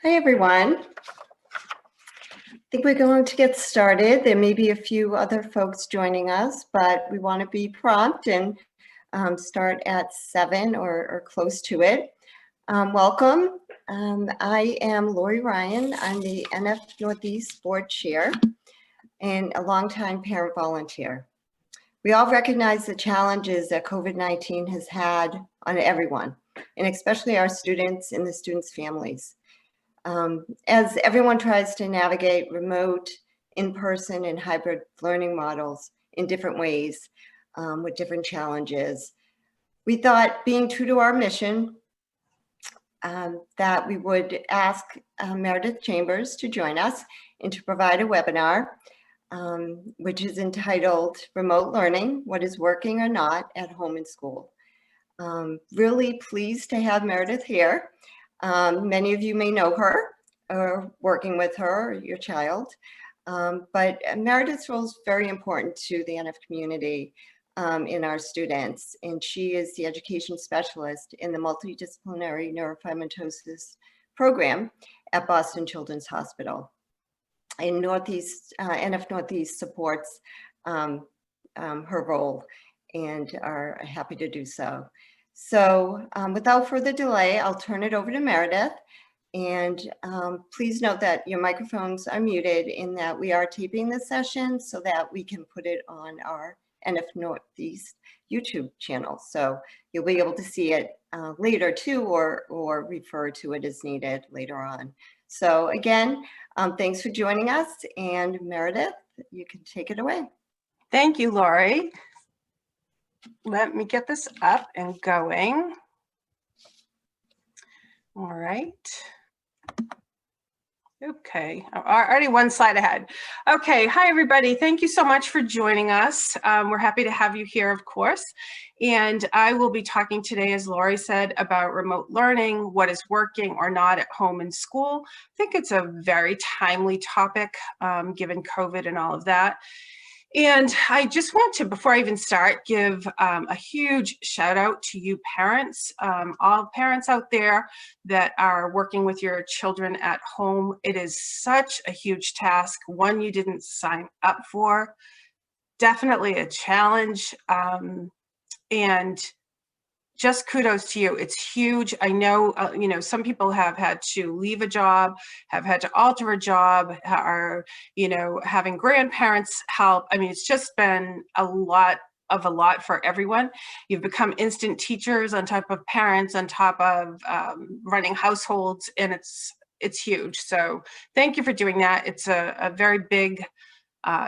Hi, everyone. I think we're going to get started. There may be a few other folks joining us, but we want to be prompt and start at 7 or close to it. Welcome. I am Lori Ryan. I'm the NF Northeast Board Chair and a longtime parent volunteer. We all recognize the challenges that COVID-19 has had on everyone, and especially our students and the students' families. As everyone tries to navigate remote, in-person, and hybrid learning models in different ways with different challenges, we thought, being true to our mission, that we would ask Meredith Chambers to join us and to provide a webinar, which is entitled Remote Learning, What is Working or Not at Home and School. Really pleased to have Meredith here. Many of you may know her or working with her or your child, but Meredith's role is very important to the NF community in our students, and she is the education specialist in the multidisciplinary neurofibromatosis program at Boston Children's Hospital. And NF Northeast supports her role and are happy to do so. So without further delay, I'll turn it over to Meredith. And please note that your microphones are muted in that we are taping this session so that we can put it on our NF Northeast YouTube channel. So you'll be able to see it later too, or refer to it as needed later on. So again, thanks for joining us. And Meredith, you can take it away. Thank you, Lori. Let me get this up and going. All right. Okay, already one slide ahead. Okay, hi everybody. Thank you so much for joining us. We're happy to have you here, of course. And I will be talking today, as Lori said, about remote learning, what is working or not at home and school. I think it's a very timely topic given COVID and all of that. And I just want to, before I even start, give a huge shout out to you parents, all parents out there that are working with your children at home. It is such a huge task, one you didn't sign up for, definitely a challenge, and just kudos to you. It's huge. I know, you know, some people have had to leave a job, have had to alter a job, are, you know, having grandparents help. I mean, it's just been a lot for everyone. You've become instant teachers on top of parents, on top of running households, and it's huge. So thank you for doing that. It's a very big,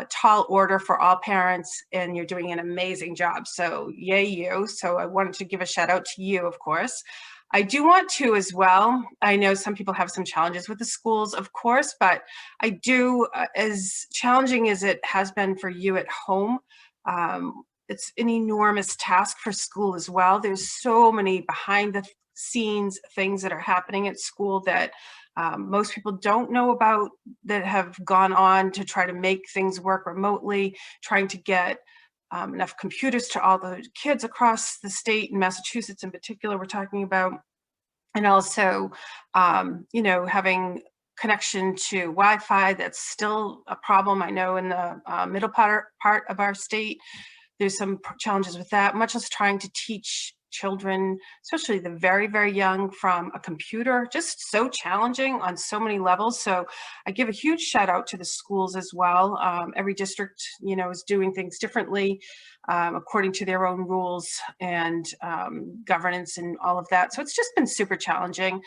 tall order for all parents, and you're doing an amazing job. So yay you. So I wanted to give a shout out to you, of course. I do want to as well. I know some people have some challenges with the schools, of course, but I do, as challenging as it has been for you at home, it's an enormous task for school as well. There's so many behind the scenes things that are happening at school that most people don't know about, that have gone on to try to make things work remotely, trying to get enough computers to all the kids across the state, in Massachusetts in particular, we're talking about, and also, you know, having connection to Wi-Fi. That's still a problem. I know in the middle part of our state, there's some challenges with that, much less trying to teach children, especially the very, very young, from a computer. Just so challenging on so many levels. So I give a huge shout out to the schools as well. Every district, you know, is doing things differently according to their own rules and governance and all of that. So it's just been super challenging.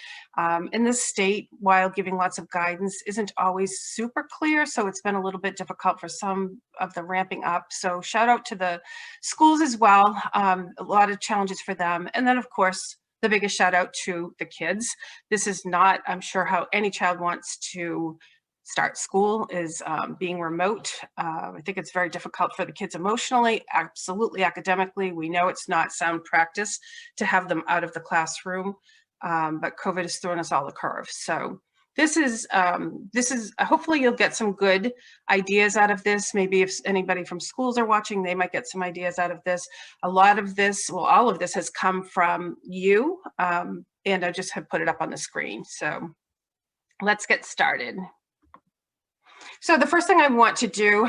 In this state, while giving lots of guidance, isn't always super clear. So it's been a little bit difficult for some of the ramping up. So shout out to the schools as well. A lot of challenges for them. And then of course, the biggest shout out to the kids. This is not, I'm sure, how any child wants to start school, is being remote. I think it's very difficult for the kids emotionally, absolutely academically. We know it's not sound practice to have them out of the classroom, but COVID has thrown us all a curve. So this is hopefully you'll get some good ideas out of this. Maybe if anybody from schools are watching, they might get some ideas out of this. A lot of this, well, all of this has come from you, and I just have put it up on the screen. So let's get started. So the first thing I want to do,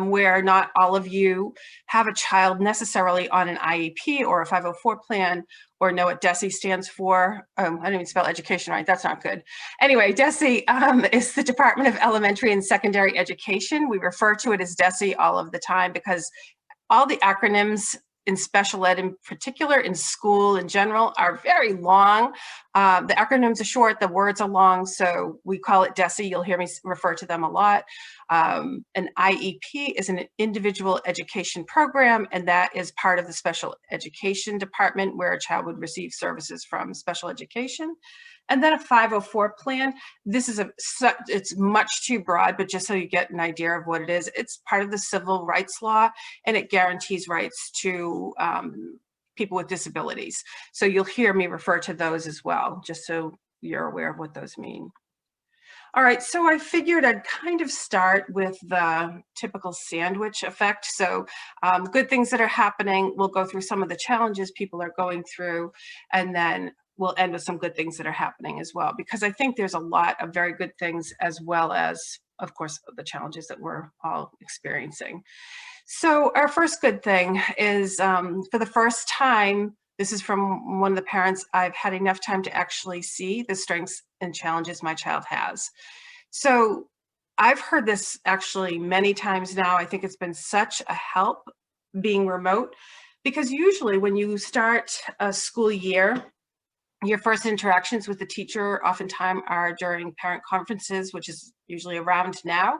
where not all of you have a child necessarily on an IEP or a 504 plan or know what DESE stands for. I didn't even spell education right. That's not good. Anyway, DESE is the Department of Elementary and Secondary Education. We refer to it as DESE all of the time because all the acronyms in special ed in particular, in school in general, are very long. The acronyms are short, the words are long, so we call it DESE. You'll hear me refer to them a lot. An IEP is an individual education program, and that is part of the special education department where a child would receive services from special education. And then a 504 plan. This is it's much too broad, but just so you get an idea of what it is, it's part of the civil rights law, and it guarantees rights to people with disabilities. So you'll hear me refer to those as well, just so you're aware of what those mean. All right, so I figured I'd kind of start with the typical sandwich effect. So good things that are happening, we'll go through some of the challenges people are going through, and then we'll end with some good things that are happening as well, because I think there's a lot of very good things as well as, of course, the challenges that we're all experiencing. So our first good thing is for the first time, this is from one of the parents, I've had enough time to actually see the strengths and challenges my child has. So I've heard this actually many times now. I think it's been such a help being remote, because usually when you start a school year, your first interactions with the teacher oftentimes are during parent conferences, which is usually around now.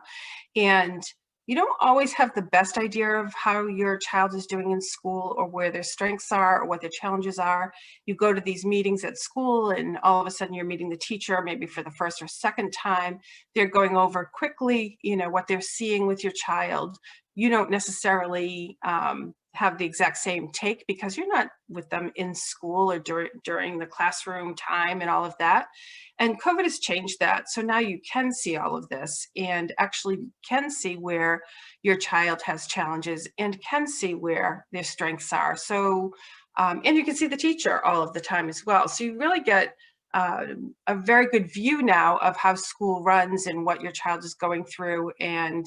And you don't always have the best idea of how your child is doing in school or where their strengths are or what their challenges are. You go to these meetings at school and all of a sudden you're meeting the teacher maybe for the first or second time. They're going over quickly, what they're seeing with your child. You don't necessarily have the exact same take because you're not with them in school or during the classroom time and all of that. And COVID has changed that. So now you can see all of this and actually can see where your child has challenges and can see where their strengths are. So, and you can see the teacher all of the time as well. So you really get a very good view now of how school runs and what your child is going through. And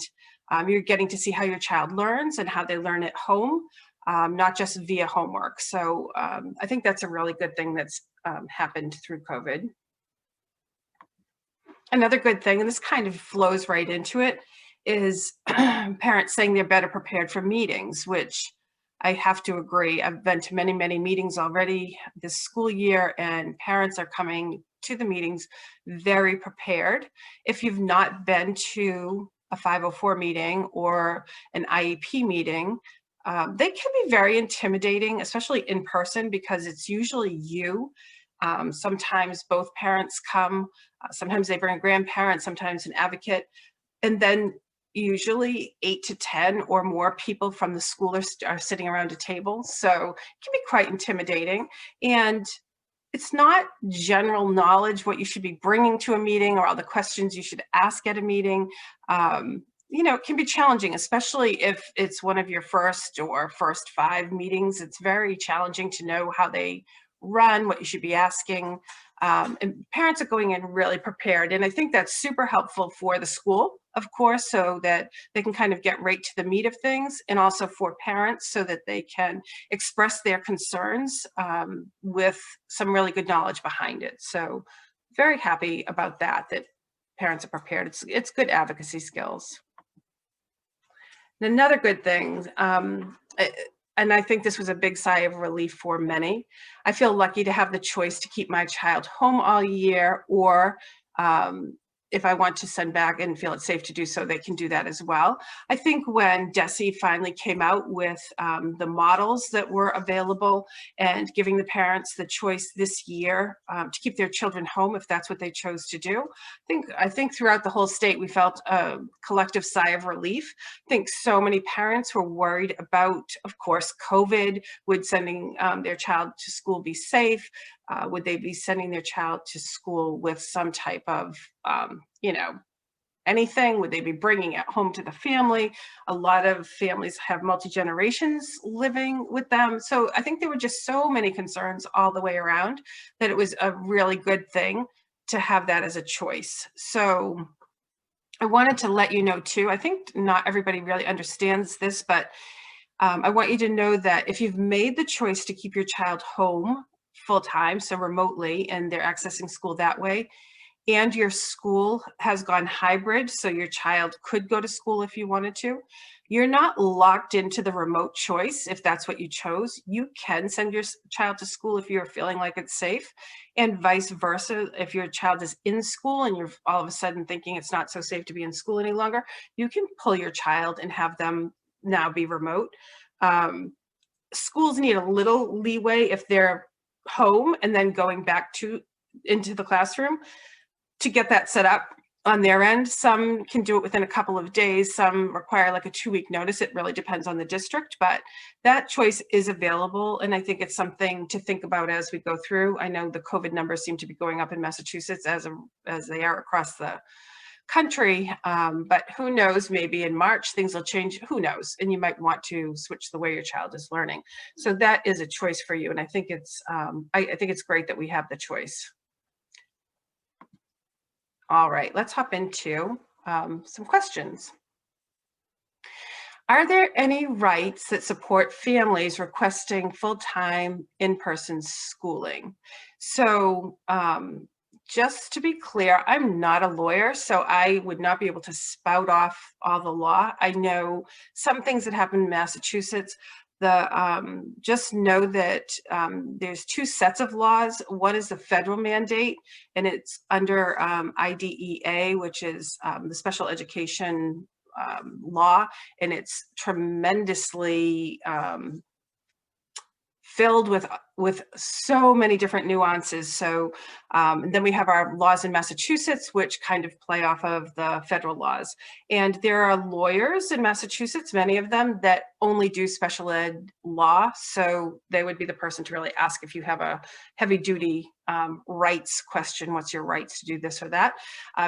you're getting to see how your child learns and how they learn at home, not just via homework. So I think that's a really good thing that's happened through COVID. Another good thing, and this kind of flows right into it, is parents saying they're better prepared for meetings, which I have to agree. I've been to many, many meetings already this school year, and parents are coming to the meetings very prepared. If you've not been to a 504 meeting or an IEP meeting, they can be very intimidating, especially in person, because it's usually you. Sometimes both parents come, sometimes they bring a grandparent, sometimes an advocate, and then usually 8 to 10 or more people from the school are sitting around a table. So it can be quite intimidating. And it's not general knowledge what you should be bringing to a meeting or all the questions you should ask at a meeting. It can be challenging, especially if it's one of your first 5 meetings. It's very challenging to know how they run, what you should be asking. And parents are going in really prepared. And I think that's super helpful for the school, of course, so that they can kind of get right to the meat of things, and also for parents so that they can express their concerns with some really good knowledge behind it. So very happy about that parents are prepared. It's good advocacy skills. And another good thing, and I think this was a big sigh of relief for many, I feel lucky to have the choice to keep my child home all year, or if I want to send back and feel it's safe to do so, they can do that as well. I think when DESE finally came out with the models that were available and giving the parents the choice this year to keep their children home if that's what they chose to do, I think throughout the whole state we felt a collective sigh of relief. I think so many parents were worried about, of course, COVID. Would sending their child to school be safe? Would they be sending their child to school with some type of, anything? Would they be bringing it home to the family? A lot of families have multi-generations living with them. So I think there were just so many concerns all the way around that it was a really good thing to have that as a choice. So I wanted to let you know too, I think not everybody really understands this, but I want you to know that if you've made the choice to keep your child home full-time, so remotely, and they're accessing school that way, and your school has gone hybrid, so your child could go to school if you wanted to, you're not locked into the remote choice if that's what you chose. You can send your child to school if you're feeling like it's safe, and vice versa. If your child is in school and you're all of a sudden thinking it's not so safe to be in school any longer, you can pull your child and have them now be remote. Schools need a little leeway if they're home and then going back into the classroom to get that set up on their end. Some can do it within a couple of days. Some require like a 2-week notice. It really depends on the district, but that choice is available. And I think it's something to think about as we go through. I know the COVID numbers seem to be going up in Massachusetts as they are across the country, but who knows, maybe in March things will change, who knows, and you might want to switch the way your child is learning. So that is a choice for you, and I think it's I think it's great that we have the choice. All right, let's hop into some questions. Are there any rights that support families requesting full-time in-person schooling? So just to be clear, I'm not a lawyer, so I would not be able to spout off all the law. I know some things that happen in Massachusetts. Just know that there's 2 sets of laws. One is the federal mandate, and it's under IDEA, which is the special education law, and it's tremendously filled with so many different nuances. So then we have our laws in Massachusetts, which kind of play off of the federal laws. And there are lawyers in Massachusetts, many of them, that only do special ed law. So they would be the person to really ask if you have a heavy duty rights question, what's your rights to do this or that.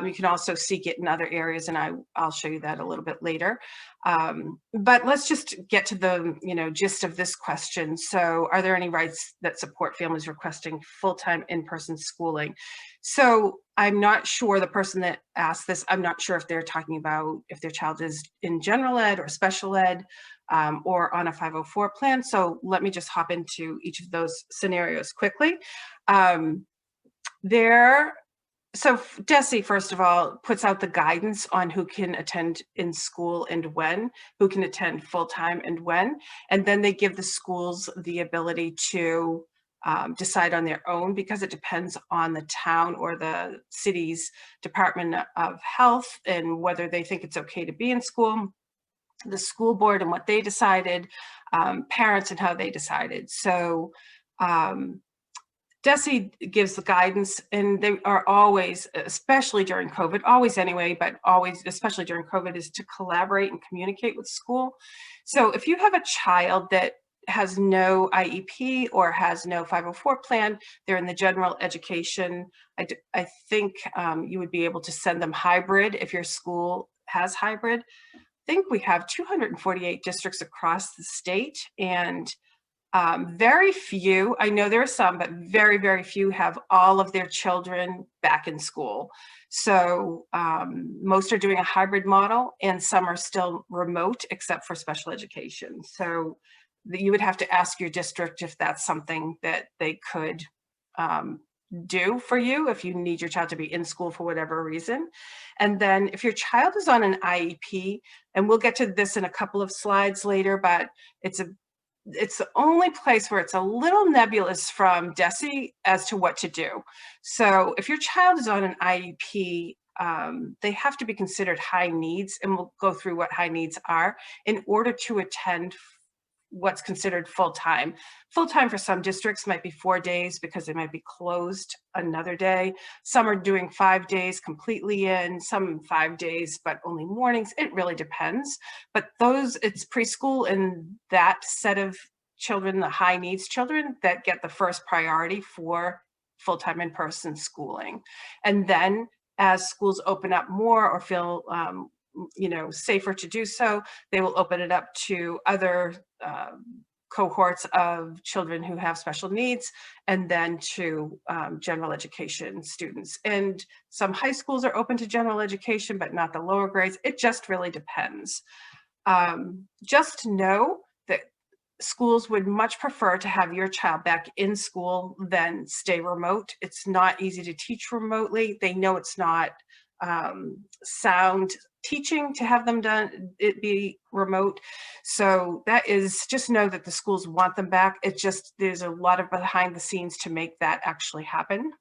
You can also seek it in other areas, and I'll show you that a little bit later. But let's just get to the gist of this question. So are there any rights that support families requesting full-time in-person schooling? So I'm not sure, the person that asked this, I'm not sure if they're talking about if their child is in general ed or special ed or on a 504 plan. So let me just hop into each of those scenarios quickly. So DESE, first of all, puts out the guidance on who can attend in school and when, who can attend full-time and when, and then they give the schools the ability to decide on their own, because it depends on the town or the city's Department of Health and whether they think it's okay to be in school, the school board and what they decided, parents and how they decided. So DESE gives the guidance, and they are always, especially during COVID, always anyway, but always, especially during COVID, is to collaborate and communicate with school. So if you have a child that has no IEP or has no 504 plan, they're in the general education, I think you would be able to send them hybrid if your school has hybrid. I think we have 248 districts across the state, and very few, I know there are some, but very, very few have all of their children back in school. So most are doing a hybrid model, and some are still remote except for special education. So you would have to ask your district if that's something that they could do for you if you need your child to be in school for whatever reason. And then if your child is on an IEP, and we'll get to this in a couple of slides later, but it's the only place where it's a little nebulous from DESE as to what to do. So if your child is on an IEP, they have to be considered high needs, and we'll go through what high needs are in order to attend what's considered full-time. Full-time for some districts might be 4 days because they might be closed another day. Some are doing 5 days completely in, some 5 days, but only mornings. It really depends. But it's preschool and that set of children, the high needs children, that get the first priority for full-time in-person schooling. And then as schools open up more or feel safer to do so, they will open it up to other cohorts of children who have special needs, and then to general education students. And some high schools are open to general education, but not the lower grades. It just really depends. Just know that schools would much prefer to have your child back in school than stay remote. It's not easy to teach remotely. They know it's not sound teaching to have them it be remote. So that is, just know that the schools want them back. It's just, there's a lot of behind the scenes to make that actually happen.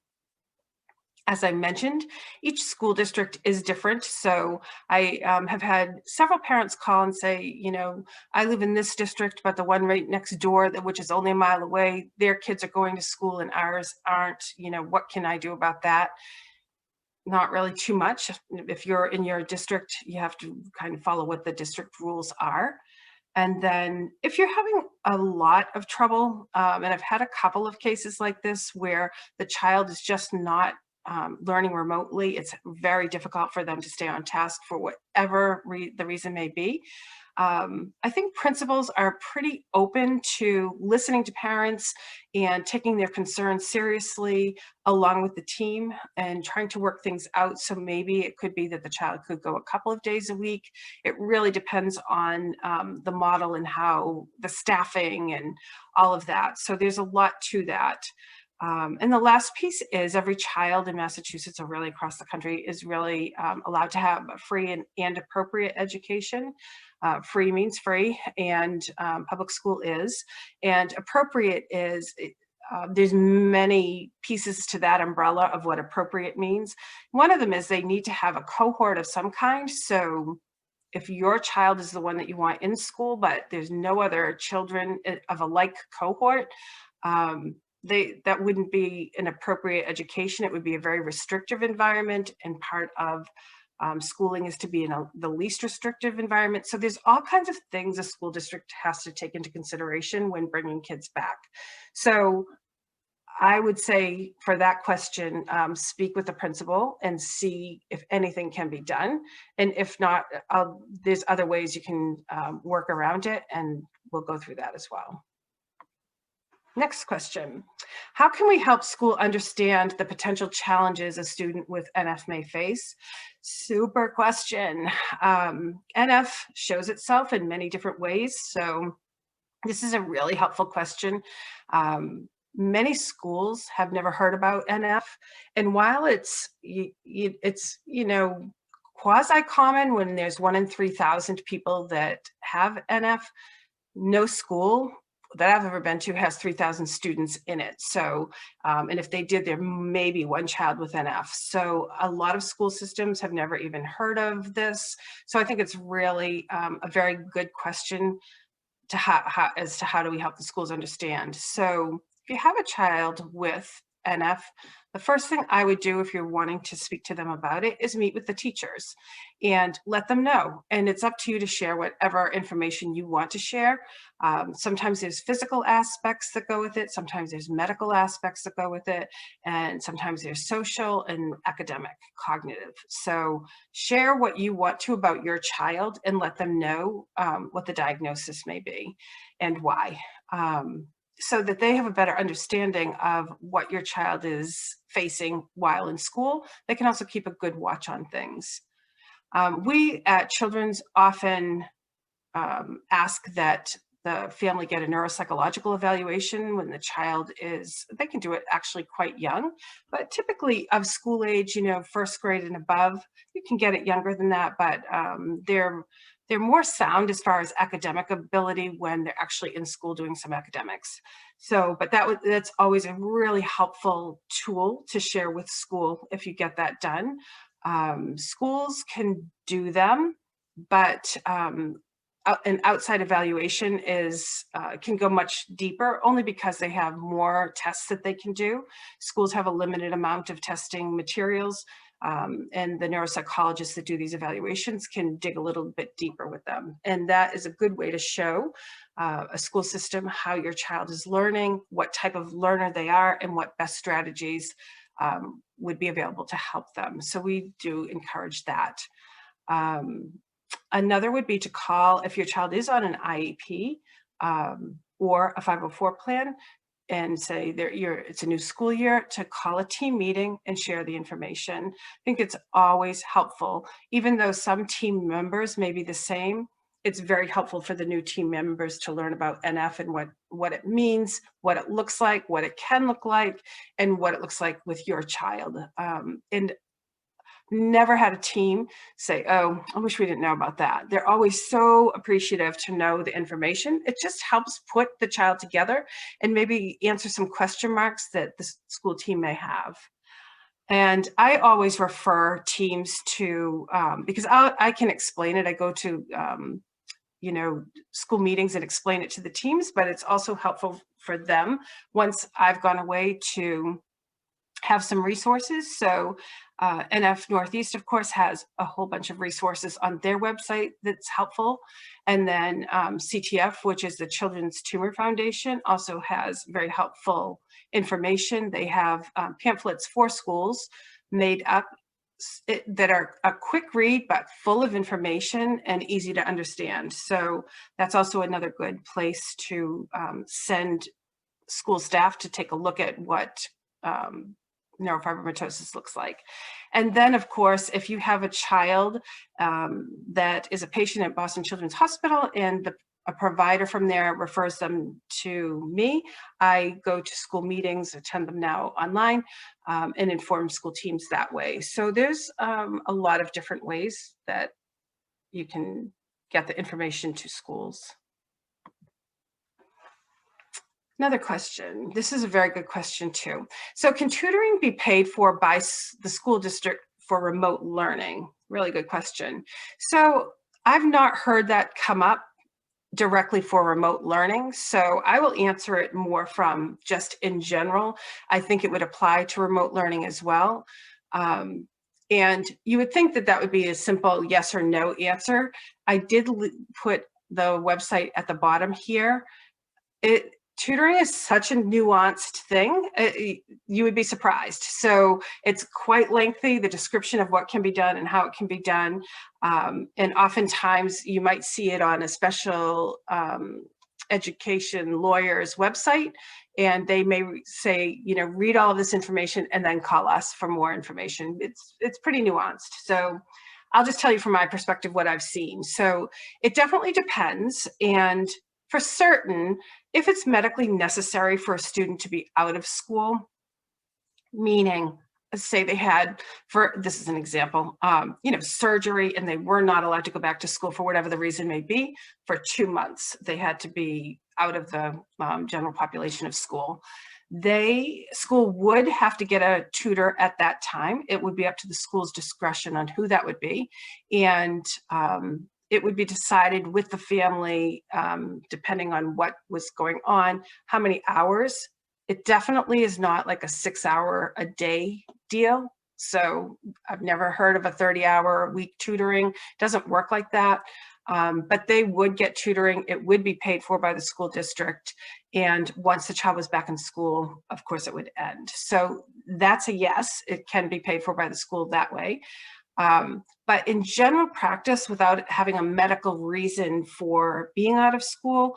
As I mentioned, each school district is different. So I have had several parents call and say, you know, I live in this district, but the one right next door, which is only a mile away, their kids are going to school and ours aren't. You know, what can I do about that? Not really too much. If you're in your district, you have to kind of follow what the district rules are. And then if you're having a lot of trouble, and I've had a couple of cases like this where the child is just not learning remotely, it's very difficult for them to stay on task for whatever the reason may be. I think principals are pretty open to listening to parents and taking their concerns seriously along with the team and trying to work things out. So maybe it could be that the child could go a couple of days a week. It really depends on the model and how the staffing and all of that. So there's a lot to that. And the last piece is every child in Massachusetts, or really across the country, is really allowed to have a free and appropriate education. Free means free, and public school is. And appropriate is, there's many pieces to that umbrella of what appropriate means. One of them is they need to have a cohort of some kind. So if your child is the one that you want in school, but there's no other children of a like cohort, that wouldn't be an appropriate education. It would be a very restrictive environment, and part of schooling is to be in the least restrictive environment. So there's all kinds of things a school district has to take into consideration when bringing kids back. So I would say for that question, speak with the principal and see if anything can be done. And if not, there's other ways you can work around it, and we'll go through that as well. Next question. How can we help school understand the potential challenges a student with NF may face? Super question. NF shows itself in many different ways. So this is a really helpful question. Many schools have never heard about NF. And while it's quasi-common when there's 1 in 3,000 people that have NF, no school that I've ever been to has 3,000 students in it. So, and if they did, there may be one child with NF. So a lot of school systems have never even heard of this. So I think it's really a very good question to as to how do we help the schools understand. So if you have a child with NF, the first thing I would do if you're wanting to speak to them about it is meet with the teachers and let them know. And it's up to you to share whatever information you want to share. Sometimes there's physical aspects that go with it. Sometimes there's medical aspects that go with it. And sometimes there's social and academic, cognitive. So share what you want to about your child and let them know what the diagnosis may be and why. So that they have a better understanding of what your child is facing while in school. They can also keep a good watch on things. We at Children's often ask that the family get a neuropsychological evaluation when the child they can do it actually quite young, but typically of school age, first grade and above. You can get it younger than that, but they're more sound as far as academic ability when they're actually in school doing some academics. So, but that's always a really helpful tool to share with school if you get that done. Schools can do them, but an outside evaluation can go much deeper, only because they have more tests that they can do. Schools have a limited amount of testing materials. And the neuropsychologists that do these evaluations can dig a little bit deeper with them. And that is a good way to show a school system how your child is learning, what type of learner they are, and what best strategies would be available to help them. So we do encourage that. Another would be to call, if your child is on an IEP, or a 504 plan, and say it's a new school year, to call a team meeting and share the information. I think it's always helpful, even though some team members may be the same. It's very helpful for the new team members to learn about NF and what it means, what it looks like, what it can look like, and what it looks like with your child. And never had a team say, oh, I wish we didn't know about that. They're always so appreciative to know the information. It just helps put the child together and maybe answer some question marks that the school team may have. And I always refer teams to, because I can explain it. I go to, school meetings and explain it to the teams, but it's also helpful for them once I've gone away to have some resources. So NF Northeast, of course, has a whole bunch of resources on their website that's helpful. And then CTF, which is the Children's Tumor Foundation, also has very helpful information. They have pamphlets for schools made up that are a quick read, but full of information and easy to understand. So that's also another good place to send school staff to take a look at what neurofibromatosis looks like. And then, of course, if you have a child that is a patient at Boston Children's Hospital and a provider from there refers them to me, I go to school meetings, attend them now online, and inform school teams that way. So there's a lot of different ways that you can get the information to schools. Another question. This is a very good question too. So can tutoring be paid for by the school district for remote learning? Really good question. So I've not heard that come up directly for remote learning. So I will answer it more from just in general. I think it would apply to remote learning as well. And you would think that that would be a simple yes or no answer. I did put the website at the bottom here. Tutoring is such a nuanced thing, you would be surprised. So it's quite lengthy, the description of what can be done and how it can be done. And oftentimes you might see it on a special education lawyer's website, and they may say, read all of this information and then call us for more information. It's pretty nuanced. So I'll just tell you from my perspective what I've seen. So it definitely depends. And for certain, if it's medically necessary for a student to be out of school, meaning, say they had, this is an example, surgery and they were not allowed to go back to school for whatever the reason may be, for 2 months, they had to be out of the general population of school. School would have to get a tutor at that time. It would be up to the school's discretion on who that would be. And it would be decided with the family, depending on what was going on, how many hours. It definitely is not like a 6-hour a day deal. So I've never heard of a 30-hour a week tutoring. It doesn't work like that. But they would get tutoring. It would be paid for by the school district. And once the child was back in school, of course, it would end. So that's a yes. It can be paid for by the school that way. But in general practice, without having a medical reason for being out of school,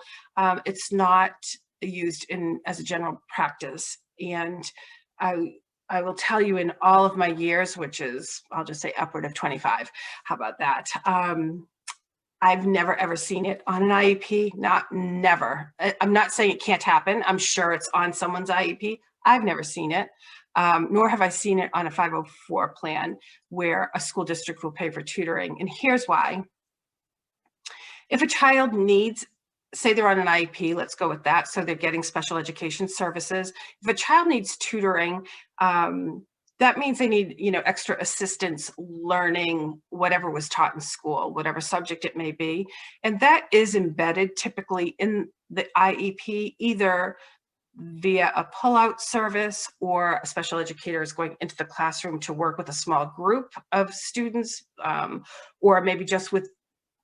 it's not used as a general practice. And I will tell you, in all of my years, which is, I'll just say upward of 25, how about that? I've never ever seen it on an IEP, never. I'm not saying it can't happen. I'm sure it's on someone's IEP. I've never seen it. Nor have I seen it on a 504 plan where a school district will pay for tutoring. And here's why. If a child needs, say they're on an IEP, let's go with that, so they're getting special education services. If a child needs tutoring, that means they need, extra assistance learning whatever was taught in school, whatever subject it may be. And that is embedded typically in the IEP, either via a pullout service, or a special educator is going into the classroom to work with a small group of students, or maybe just with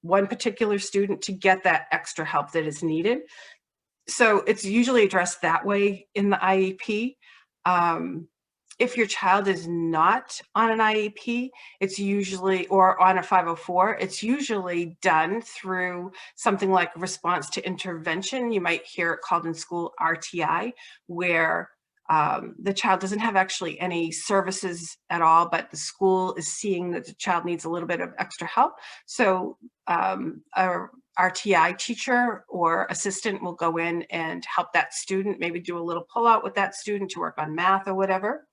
one particular student to get that extra help that is needed. So it's usually addressed that way in the IEP. If your child is not on an IEP, it's usually, or on a 504, it's usually done through something like response to intervention. You might hear it called in school RTI, where the child doesn't have actually any services at all, but the school is seeing that the child needs a little bit of extra help. So a RTI teacher or assistant will go in and help that student, maybe do a little pull out with that student to work on math or whatever.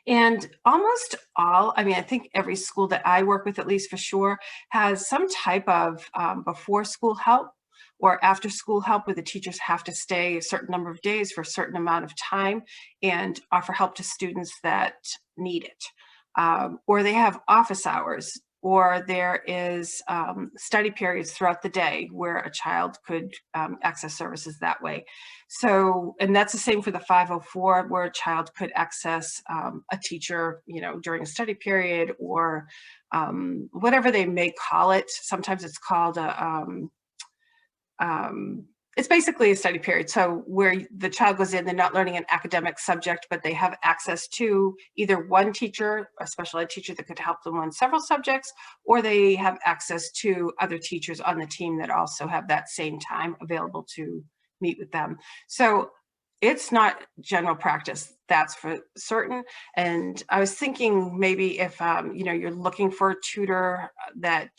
And almost all, I mean, I think every school that I work with, at least for sure, has some type of before school help or after school help where the teachers have to stay a certain number of days for a certain amount of time and offer help to students that need it. Or they have office hours, or there is study periods throughout the day where a child could access services that way. So, and that's the same for the 504, where a child could access a teacher, you know, during a study period or whatever they may call it. Sometimes it's called it's basically a study period. So where the child goes in, they're not learning an academic subject, but they have access to either one teacher, a special ed teacher that could help them on several subjects, or they have access to other teachers on the team that also have that same time available to meet with them. So it's not general practice, that's for certain. And I was thinking maybe if you know, you're looking for a tutor that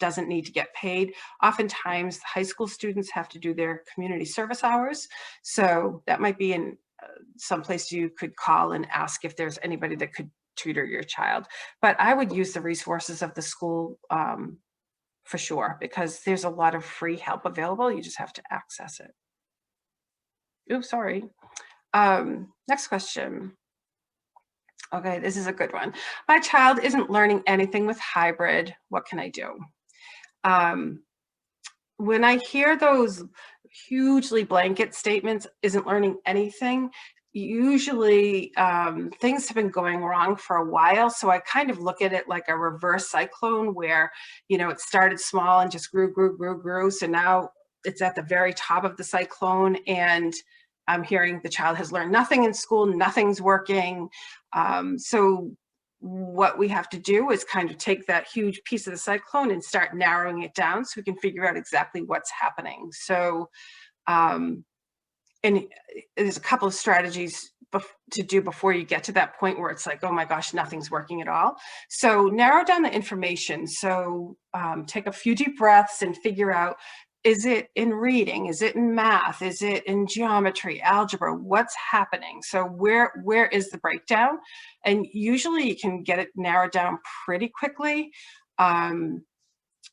doesn't need to get paid. Oftentimes, high school students have to do their community service hours. So that might be in some place you could call and ask if there's anybody that could tutor your child. But I would use the resources of the school for sure, because there's a lot of free help available. You just have to access it. Oops, sorry. Next question. Okay, this is a good one. My child isn't learning anything with hybrid. What can I do? When I hear those hugely blanket statements, isn't learning anything, usually things have been going wrong for a while. So I kind of look at it like a reverse cyclone where, you know, it started small and just grew. So now it's at the very top of the cyclone, and I'm hearing the child has learned nothing in school, nothing's working. So what we have to do is kind of take that huge piece of the cyclone and start narrowing it down so we can figure out exactly what's happening. So, and there's a couple of strategies to do before you get to that point where it's like, oh my gosh, nothing's working at all. So narrow down the information. So take a few deep breaths and figure out, is it in reading? Is it in math? Is it in geometry, algebra? What's happening? So where is the breakdown? And usually you can get it narrowed down pretty quickly. And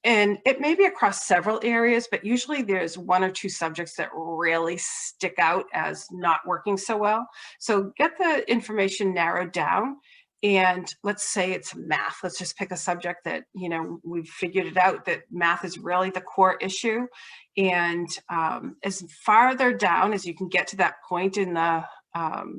it may be across several areas, but usually there's one or two subjects that really stick out as not working so well. So get the information narrowed down. And let's say it's math. Let's just pick a subject that, you know, we've figured it out that math is really the core issue. And as farther down as you can get to that point in the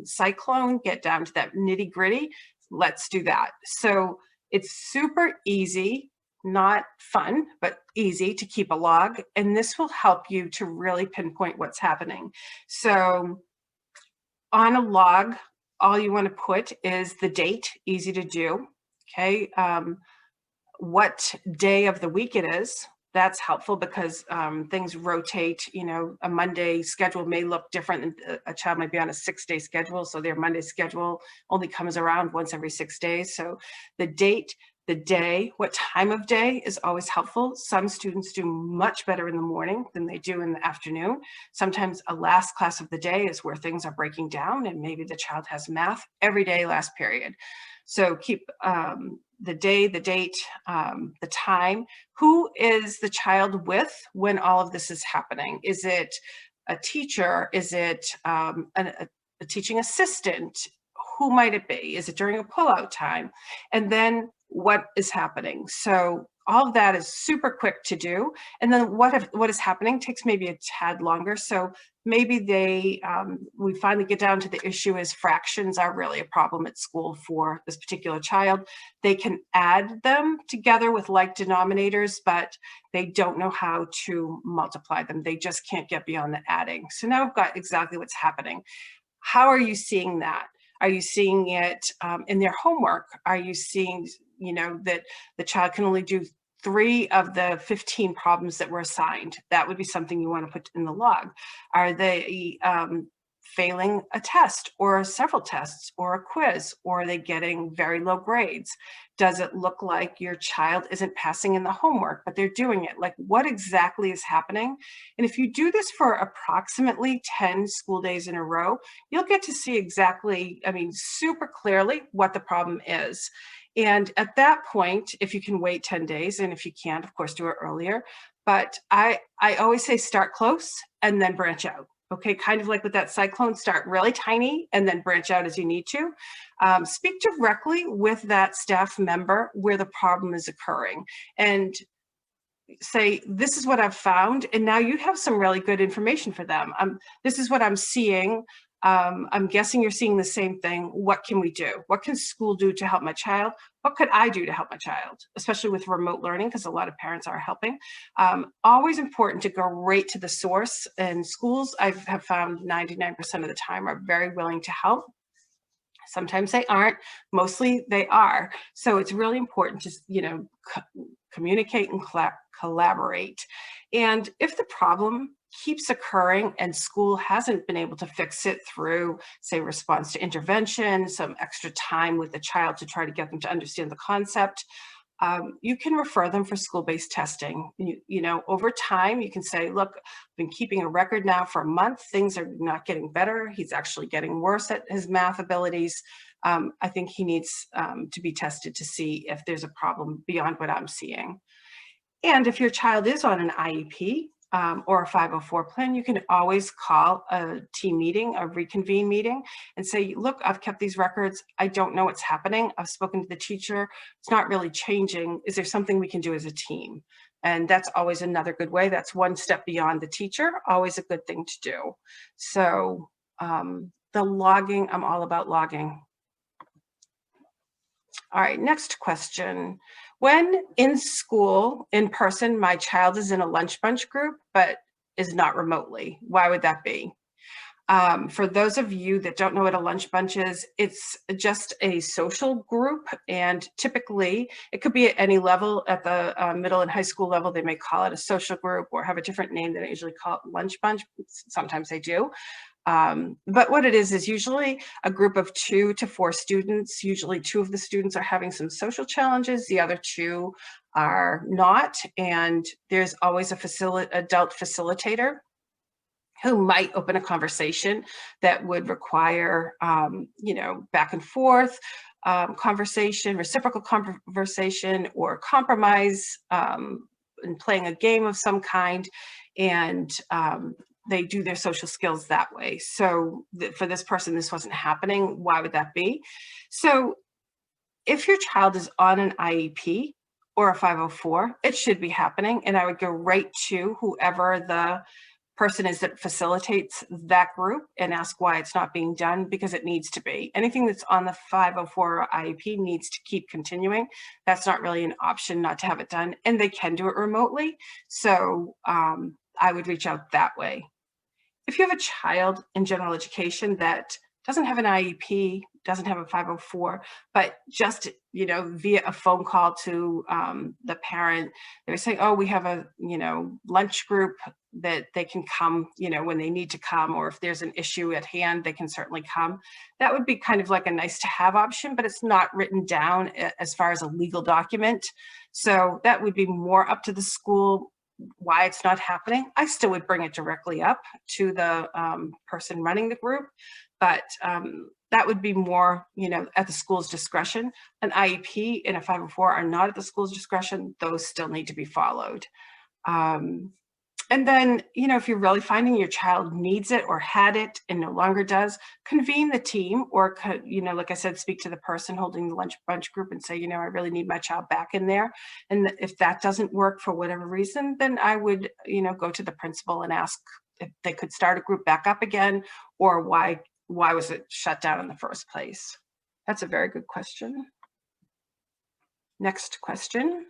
cyclone, get down to that nitty gritty, let's do that. So it's super easy, not fun, but easy to keep a log. And this will help you to really pinpoint what's happening. So on a log, all you want to put is the date, easy to do. Okay. What day of the week it is. That's helpful because things rotate. You know, a Monday schedule may look different. A child might be on a 6-day schedule, so their Monday schedule only comes around once every 6 days. So the date, the day, what time of day is always helpful. Some students do much better in the morning than they do in the afternoon. Sometimes a last class of the day is where things are breaking down, and maybe the child has math every day last period. So keep the day, the date, the time. Who is the child with when all of this is happening? Is it a teacher? Is it a teaching assistant? Who might it be? Is it during a pullout time? And then what is happening? So all of that is super quick to do. And then what is happening takes maybe a tad longer. So maybe we finally get down to the issue is fractions are really a problem at school for this particular child. They can add them together with like denominators, but they don't know how to multiply them. They just can't get beyond the adding. So now we've got exactly what's happening. How are you seeing that? Are you seeing it in their homework? Are you seeing, that the child can only do 3 of the 15 problems that were assigned? That would be something you want to put in the log. Are they failing a test or several tests or a quiz, or are they getting very low grades? Does it look like your child isn't passing in the homework, but they're doing it? Like, what exactly is happening? And if you do this for approximately 10 school days in a row, you'll get to see exactly, super clearly what the problem is. And at that point, if you can wait 10 days, and if you can't, of course, do it earlier. But I always say start close and then branch out. Okay, kind of like with that cyclone, start really tiny and then branch out as you need to. Speak directly with that staff member where the problem is occurring and say, this is what I've found. And now you have some really good information for them. This is what I'm seeing. I'm guessing you're seeing the same thing. What can we do? What can school do to help my child? What could I do to help my child, especially with remote learning, because a lot of parents are helping. Always important to go right to the source. And schools, I have found 99% of the time are very willing to help. Sometimes they aren't, mostly they are. So it's really important to, communicate and collaborate. And if the problem keeps occurring and school hasn't been able to fix it through, say, response to intervention, some extra time with the child to try to get them to understand the concept, you can refer them for school-based testing. Over time, you can say, look, I've been keeping a record now for a month. Things are not getting better. He's actually getting worse at his math abilities. I think he needs to be tested to see if there's a problem beyond what I'm seeing. And if your child is on an IEP or a 504 plan, you can always call a team meeting, a reconvene meeting, and say, look, I've kept these records. I don't know what's happening. I've spoken to the teacher. It's not really changing. Is there something we can do as a team? And that's always another good way. That's one step beyond the teacher, always a good thing to do. So the logging, I'm all about logging. All right, next question. When in school, in person, my child is in a lunch bunch group, but is not remotely, why would that be? For those of you that don't know what a lunch bunch is, it's just a social group, and typically it could be at any level. At the middle and high school level, they may call it a social group or have a different name than they usually call it lunch bunch. Sometimes they do. But what it is usually a group of 2 to 4 students. Usually 2 of the students are having some social challenges, the other 2 are not, and there's always a adult facilitator who might open a conversation that would require, back and forth conversation, reciprocal conversation, or compromise, and playing a game of some kind. And they do their social skills that way. So for this person, this wasn't happening. Why would that be? So if your child is on an IEP or a 504, it should be happening. And I would go right to whoever the person is that facilitates that group and ask why it's not being done, because it needs to be. Anything that's on the 504 or IEP needs to keep continuing. That's not really an option not to have it done, and they can do it remotely. So I would reach out that way. If you have a child in general education that doesn't have an IEP, doesn't have a 504, but just, via a phone call to the parent, they're saying, oh, we have a, lunch group that they can come, when they need to come, or if there's an issue at hand, they can certainly come. That would be kind of like a nice to have option, but it's not written down as far as a legal document. So that would be more up to the school why it's not happening. I still would bring it directly up to the person running the group, but that would be more, at the school's discretion. An IEP and a 504 are not at the school's discretion. Those still need to be followed. And then, if you're really finding your child needs it or had it and no longer does, convene the team, or, like I said, speak to the person holding the lunch bunch group and say, I really need my child back in there. And if that doesn't work for whatever reason, then I would, go to the principal and ask if they could start a group back up again, or why was it shut down in the first place? That's a very good question. Next question.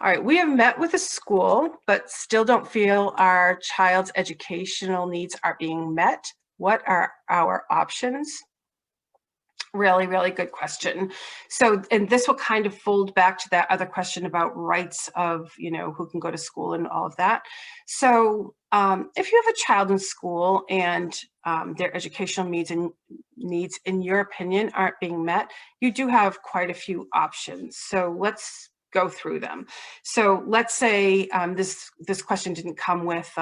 All right, we have met with a school, but still don't feel our child's educational needs are being met. What are our options? Really, really good question. So, and this will kind of fold back to that other question about rights of, who can go to school and all of that. So, if you have a child in school and their educational needs, in your opinion, aren't being met, you do have quite a few options. So let's go through them. So let's say this question didn't come with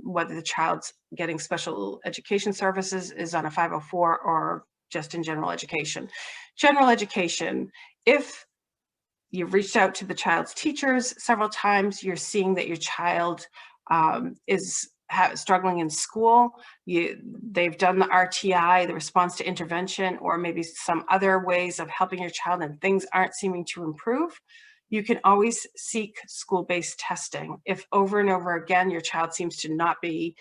whether the child's getting special education services is on a 504 or just in general education. General education, if you've reached out to the child's teachers several times, you're seeing that your child is struggling in school, they've done the RTI, the response to intervention, or maybe some other ways of helping your child and things aren't seeming to improve, you can always seek school-based testing. If over and over again, your child seems to not be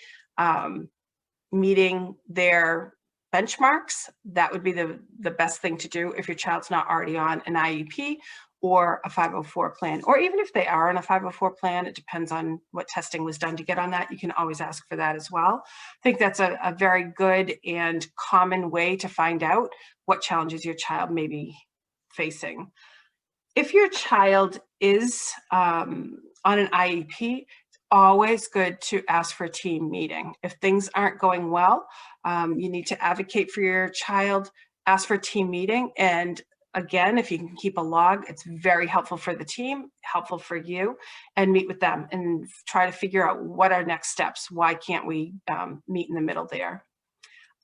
meeting their benchmarks, that would be the best thing to do if your child's not already on an IEP or a 504 plan. Or even if they are on a 504 plan, it depends on what testing was done to get on that. You can always ask for that as well. I think that's a very good and common way to find out what challenges your child may be facing. If your child is on an IEP, always good to ask for a team meeting. If things aren't going well, you need to advocate for your child, ask for a team meeting. And again, if you can keep a log, it's very helpful for the team, helpful for you, and meet with them and try to figure out what are next steps. Why can't we meet in the middle there?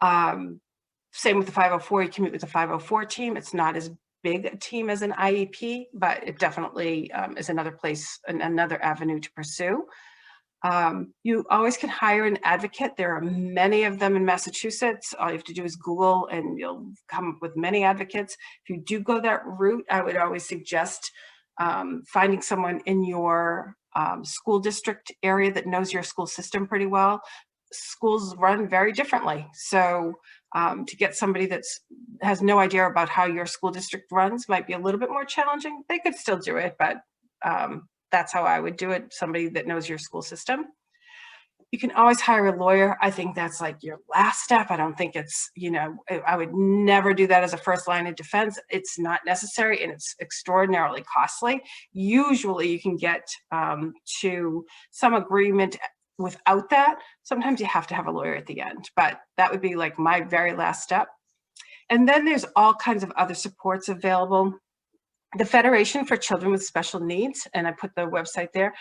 Same with the 504, you can meet with the 504 team. It's not as big a team as an IEP, but it definitely is another place, another avenue to pursue. You always can hire an advocate. There are many of them in Massachusetts. All you have to do is Google and you'll come up with many advocates. If you do go that route, I would always suggest finding someone in your school district area that knows your school system pretty well. Schools run very differently. So to get somebody that has no idea about how your school district runs might be a little bit more challenging. They could still do it, but that's how I would do it, somebody that knows your school system. You can always hire a lawyer. I think that's like your last step. I don't think it's, I would never do that as a first line of defense. It's not necessary and it's extraordinarily costly. Usually you can get to some agreement without that. Sometimes you have to have a lawyer at the end, but that would be like my very last step. And then there's all kinds of other supports available. The Federation for Children with Special Needs, and I put the website there.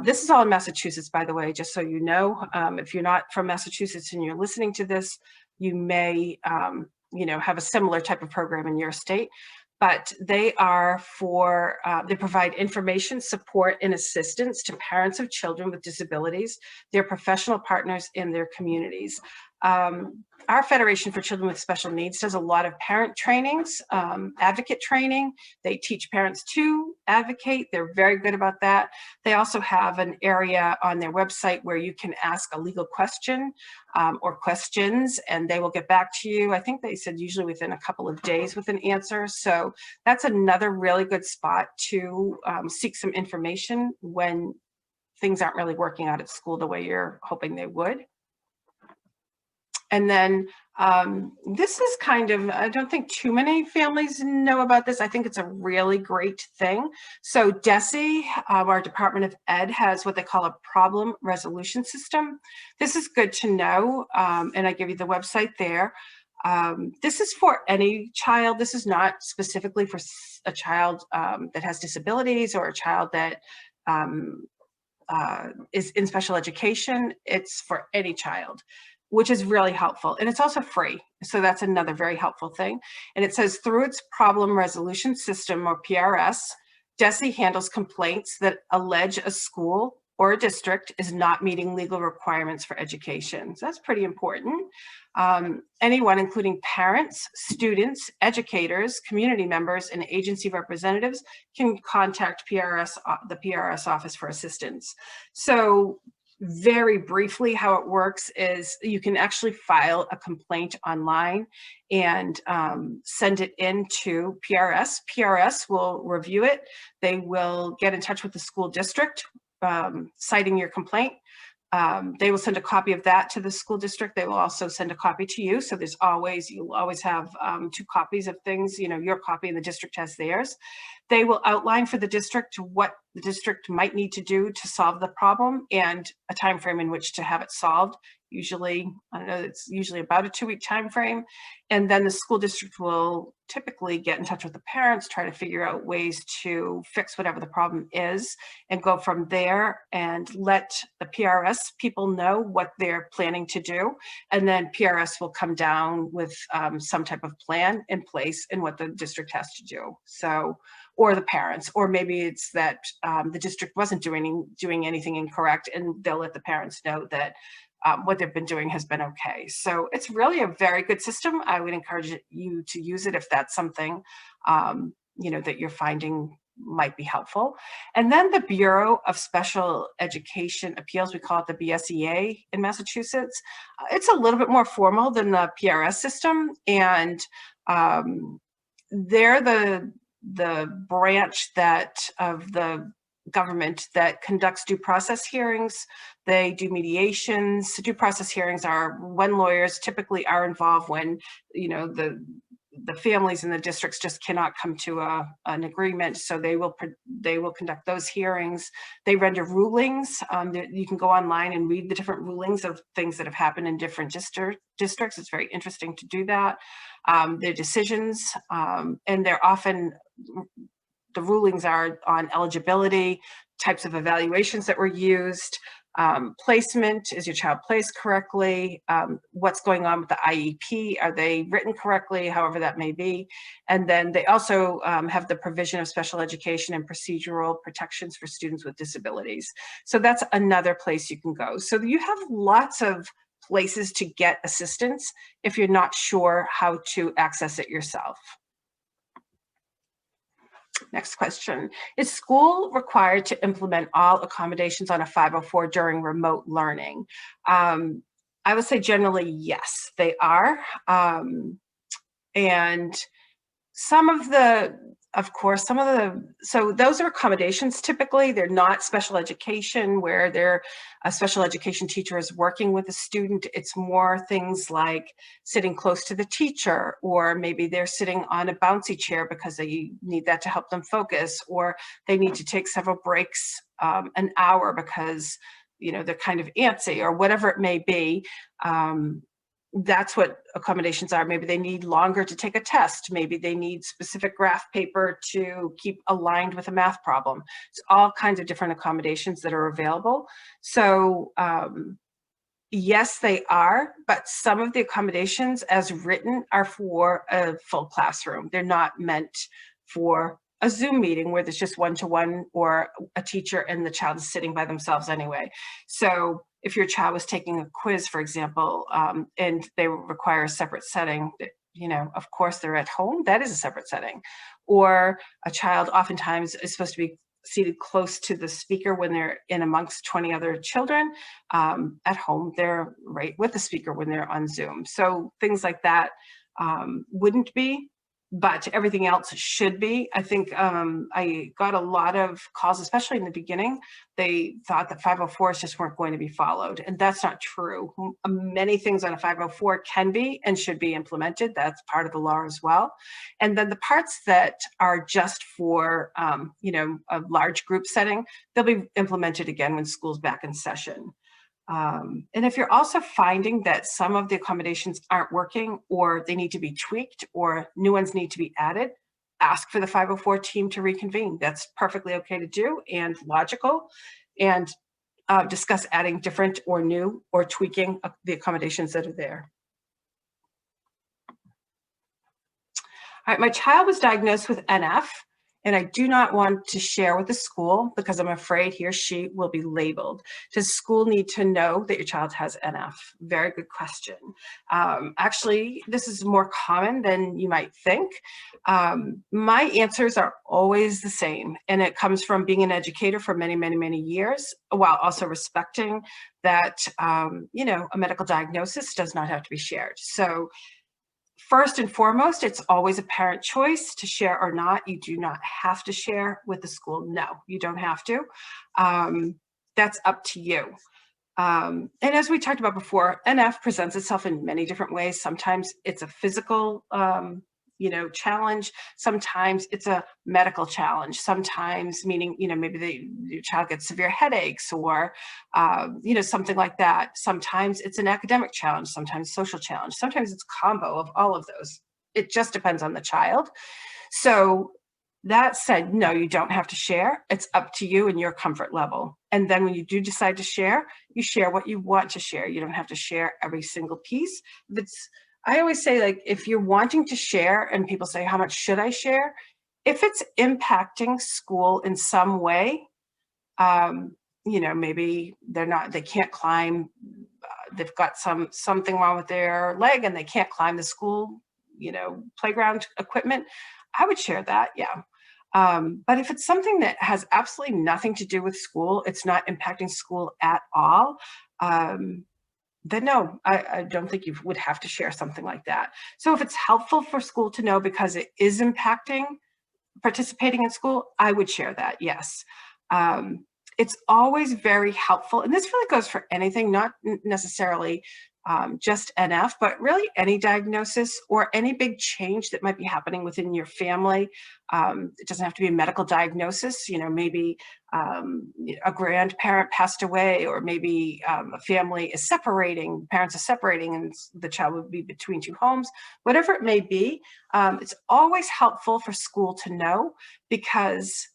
This is all in Massachusetts, by the way, just so you know. If you're not from Massachusetts and you're listening to this, you may, have a similar type of program in your state. But they are they provide information, support, and assistance to parents of children with disabilities, their professional partners, and their communities. Our Federation for Children with Special Needs does a lot of parent trainings, advocate training. They teach parents to advocate. They're very good about that. They also have an area on their website where you can ask a legal question or questions, and they will get back to you. I think they said usually within a couple of days with an answer. So that's another really good spot to seek some information when things aren't really working out at school the way you're hoping they would. And then this is kind of, I don't think too many families know about this. I think it's a really great thing. So DESE, our Department of Ed, has what they call a problem resolution system. This is good to know, and I give you the website there. This is for any child. This is not specifically for a child that has disabilities or a child that is in special education. It's for any child, which is really helpful. And it's also free. So that's another very helpful thing. And it says through its problem resolution system, or PRS, DESE handles complaints that allege a school or a district is not meeting legal requirements for education. So that's pretty important. Anyone, including parents, students, educators, community members, and agency representatives can contact the PRS office for assistance. So very briefly, how it works is you can actually file a complaint online and send it in to PRS. PRS will review it. They will get in touch with the school district citing your complaint. They will send a copy of that to the school district. They will also send a copy to you. So you'll always have 2 copies of things, your copy and the district has theirs. They will outline for the district what the district might need to do to solve the problem and a time frame in which to have it solved. Usually, I don't know, it's usually about a 2-week time frame. And then the school district will typically get in touch with the parents, try to figure out ways to fix whatever the problem is, and go from there and let the PRS people know what they're planning to do. And then PRS will come down with some type of plan in place and what the district has to do. So, or the parents, or maybe it's that the district wasn't doing anything incorrect, and they'll let the parents know that what they've been doing has been okay. So it's really a very good system. I would encourage you to use it if that's something that you're finding might be helpful. And then the Bureau of Special Education Appeals, we call it the BSEA in Massachusetts. It's a little bit more formal than the PRS system, and they're the branch of the government that conducts due process hearings. They do mediations. Due process hearings are when lawyers typically are involved when the families in the districts just cannot come to an agreement. So they will conduct those hearings. They render rulings. You can go online and read the different rulings of things that have happened in different districts. It's very interesting to do that. Their decisions, and they're often, the rulings are on eligibility, types of evaluations that were used, placement, is your child placed correctly, what's going on with the IEP, are they written correctly, however that may be. And then they also have the provision of special education and procedural protections for students with disabilities. So that's another place you can go. So you have lots of places to get assistance if you're not sure how to access it yourself. Next question. Is school required to implement all accommodations on a 504 during remote learning? I would say generally, yes, they are. And so those are accommodations typically. They're not special education where a special education teacher is working with a student. It's more things like sitting close to the teacher, or maybe they're sitting on a bouncy chair because they need that to help them focus, or they need to take several breaks an hour because they're kind of antsy, or whatever it may be. That's what accommodations are. Maybe they need longer to take a test. Maybe they need specific graph paper to keep aligned with a math problem. It's all kinds of different accommodations that are available. So yes, they are, but some of the accommodations as written are for a full classroom. They're not meant for a Zoom meeting where there's just one-to-one or a teacher and the child is sitting by themselves anyway. So if your child was taking a quiz, for example, and they require a separate setting, of course they're at home, that is a separate setting. Or a child oftentimes is supposed to be seated close to the speaker when they're in amongst 20 other children. At home, they're right with the speaker when they're on Zoom. So things like that wouldn't be, but everything else should be. I think I got a lot of calls, especially in the beginning. They thought that 504s just weren't going to be followed, and that's not true. Many things on a 504 can be and should be implemented. That's part of the law as well. And then the parts that are just for a large group setting, they'll be implemented again when school's back in session. And if you're also finding that some of the accommodations aren't working, or they need to be tweaked, or new ones need to be added, ask for the 504 team to reconvene. That's perfectly okay to do and logical, and discuss adding different or new or tweaking the accommodations that are there. All right, my child was diagnosed with NF, and I do not want to share with the school because I'm afraid he or she will be labeled. Does school need to know that your child has NF? Very good question. Actually, this is more common than you might think. My answers are always the same, and it comes from being an educator for many, many, many years, while also respecting that, a medical diagnosis does not have to be shared. So first and foremost, it's always a parent choice to share or not. You do not have to share with the school. No, you don't have to. That's up to you. And as we talked about before, NF presents itself in many different ways. Sometimes it's a physical, challenge. Sometimes it's a medical challenge. Sometimes, meaning, maybe the child gets severe headaches or, something like that. Sometimes it's an academic challenge. Sometimes social challenge. Sometimes it's a combo of all of those. It just depends on the child. So that said, no, you don't have to share. It's up to you and your comfort level. And then when you do decide to share, you share what you want to share. You don't have to share every single piece. I always say, like, if you're wanting to share and people say, how much should I share? If it's impacting school in some way, maybe they can't climb, they've got something wrong with their leg and they can't climb the school, playground equipment, I would share that, yeah. But if it's something that has absolutely nothing to do with school, it's not impacting school at all, then no, I don't think you would have to share something like that. So if it's helpful for school to know because it is impacting participating in school, I would share that, yes. It's always very helpful, and this really goes for anything, not necessarily just NF, but really any diagnosis or any big change that might be happening within your family. It doesn't have to be a medical diagnosis, maybe a grandparent passed away, or maybe a family is separating, parents are separating and the child would be between two homes, whatever it may be. It's always helpful for school to know because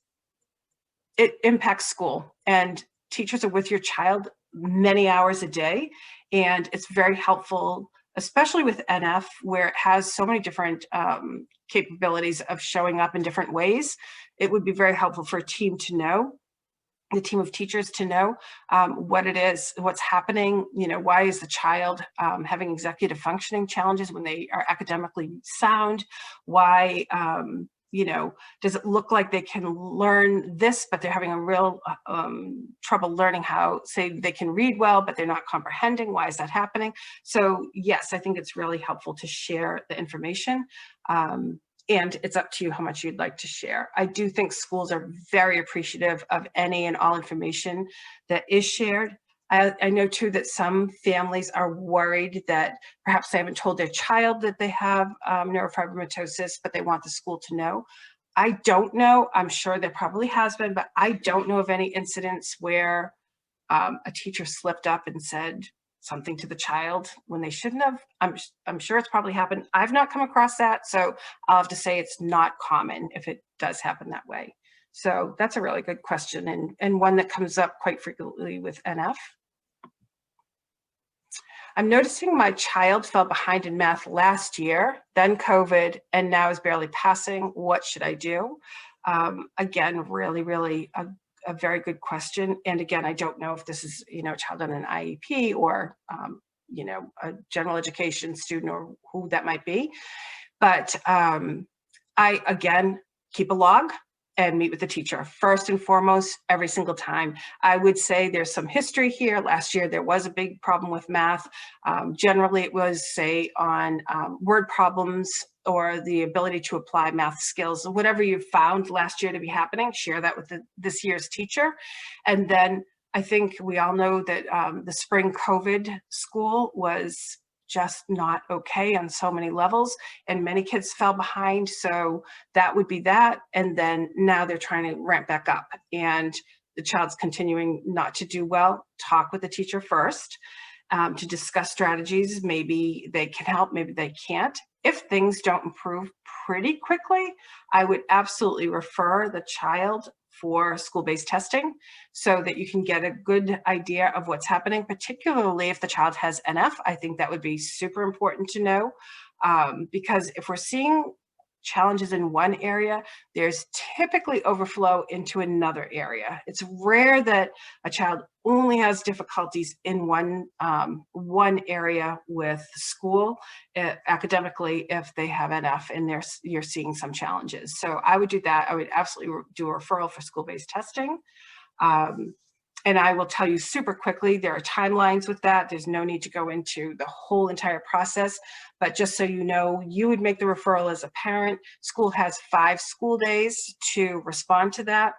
it impacts school, and teachers are with your child many hours a day. And it's very helpful, especially with NF, where it has so many different capabilities of showing up in different ways. It would be very helpful for a team to know, the team of teachers to know what it is, what's happening, why is the child having executive functioning challenges when they are academically sound? Why, does it look like they can learn this, but they're having a real trouble learning how, say, they can read well, but they're not comprehending? Why is that happening? So yes, I think it's really helpful to share the information. And it's up to you how much you'd like to share. I do think schools are very appreciative of any and all information that is shared. I know too that some families are worried that perhaps they haven't told their child that they have neurofibromatosis, but they want the school to know. I don't know. I'm sure there probably has been, but I don't know of any incidents where a teacher slipped up and said something to the child when they shouldn't have. I'm sure it's probably happened. I've not come across that, so I'll have to say it's not common if it does happen that way. So that's a really good question, and one that comes up quite frequently with NF. I'm noticing my child fell behind in math last year, then COVID, and now is barely passing. What should I do? Again, really a very good question. And again, I don't know if this is, a child on an IEP or, a general education student or who that might be. But I, again, keep a log and meet with the teacher first and foremost every single time. I would say there's some history here. Last year, there was a big problem with math. Generally, it was, say, on word problems or the ability to apply math skills. Whatever you found last year to be happening, share that with this year's teacher. And then I think we all know that the spring COVID school was just not okay on so many levels, and many kids fell behind. So that would be that. And then now they're trying to ramp back up and the child's continuing not to do well. Talk with the teacher first to discuss strategies. Maybe they can help, maybe they can't. If things don't improve pretty quickly, I would absolutely refer the child for school-based testing so that you can get a good idea of what's happening, particularly if the child has NF. I think that would be super important to know because if we're seeing challenges in one area, there's typically overflow into another area. It's rare that a child only has difficulties in one area with school academically if they have NF and you're seeing some challenges. So I would do that. I would absolutely do a referral for school-based testing. And I will tell you super quickly, there are timelines with that. There's no need to go into the whole entire process, but just so you know, you would make the referral as a parent. School has 5 school days to respond to that.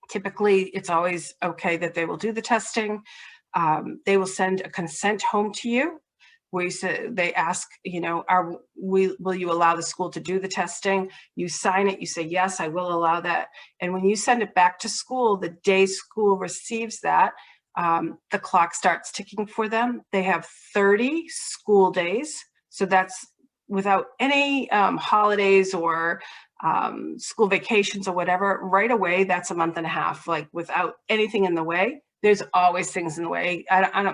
Typically, it's always okay that they will do the testing. They will send a consent home to you. They ask, will you allow the school to do the testing? You sign it, you say, yes, I will allow that. And when you send it back to school, the day school receives that, the clock starts ticking for them. They have 30 school days. So that's without any holidays or school vacations or whatever. Right away, that's a month and a half, like without anything in the way. There's always things in the way.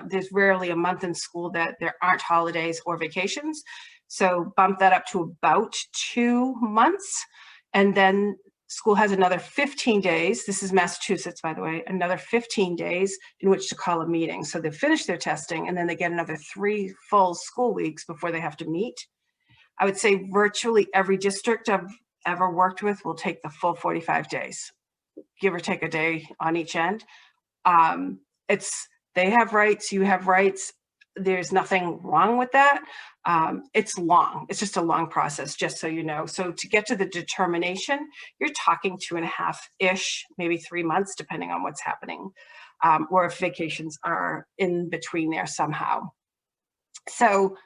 There's rarely a month in school that there aren't holidays or vacations. So bump that up to about 2 months. And then school has another 15 days. This is Massachusetts, by the way, another 15 days in which to call a meeting. So they finish their testing and then they get another 3 full school weeks before they have to meet. I would say virtually every district I've ever worked with will take the full 45 days, give or take a day on each end. They have rights, you have rights. There's nothing wrong with that. It's long. It's just a long process, just so you know. So to get to the determination, you're talking 2.5-ish, maybe 3 months, depending on what's happening, or if vacations are in between there somehow. So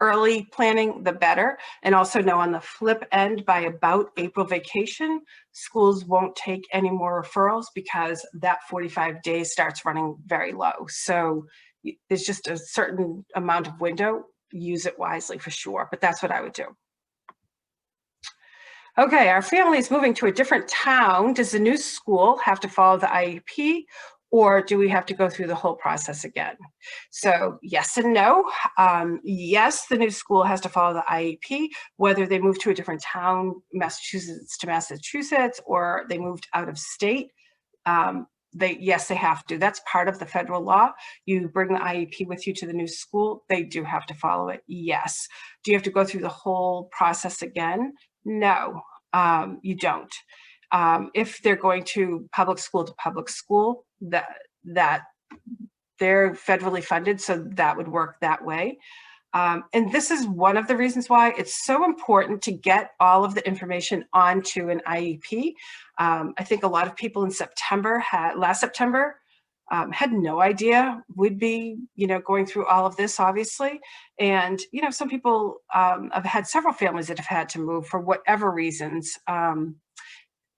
early planning, the better. And also know on the flip end, by about April vacation, schools won't take any more referrals because that 45 days starts running very low. So there's just a certain amount of window. Use it wisely for sure, but that's what I would do. Okay, our family is moving to a different town. Does the new school have to follow the IEP? Or do we have to go through the whole process again? So yes and no. Yes, the new school has to follow the IEP, whether they move to a different town, Massachusetts to Massachusetts, or they moved out of state. Yes, they have to. That's part of the federal law. You bring the IEP with you to the new school, they do have to follow it, yes. Do you have to go through the whole process again? No, you don't. If they're going to public school, that they're federally funded, so that would work that way. And this is one of the reasons why it's so important to get all of the information onto an IEP. I think a lot of people in last September, had no idea we'd be, going through all of this, obviously. And, some people have had several families that have had to move for whatever reasons.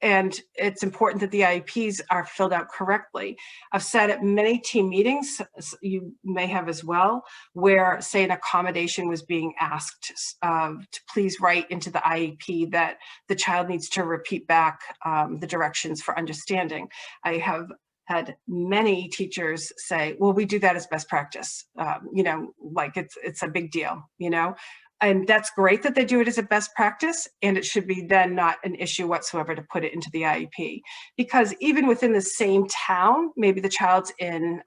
And it's important that the IEPs are filled out correctly. I've sat at many team meetings, you may have as well, where, say, an accommodation was being asked to please write into the IEP that the child needs to repeat back the directions for understanding. I have had many teachers say, well, we do that as best practice, like it's a big deal, And that's great that they do it as a best practice, and it should be then not an issue whatsoever to put it into the IEP. Because even within the same town, maybe the child's in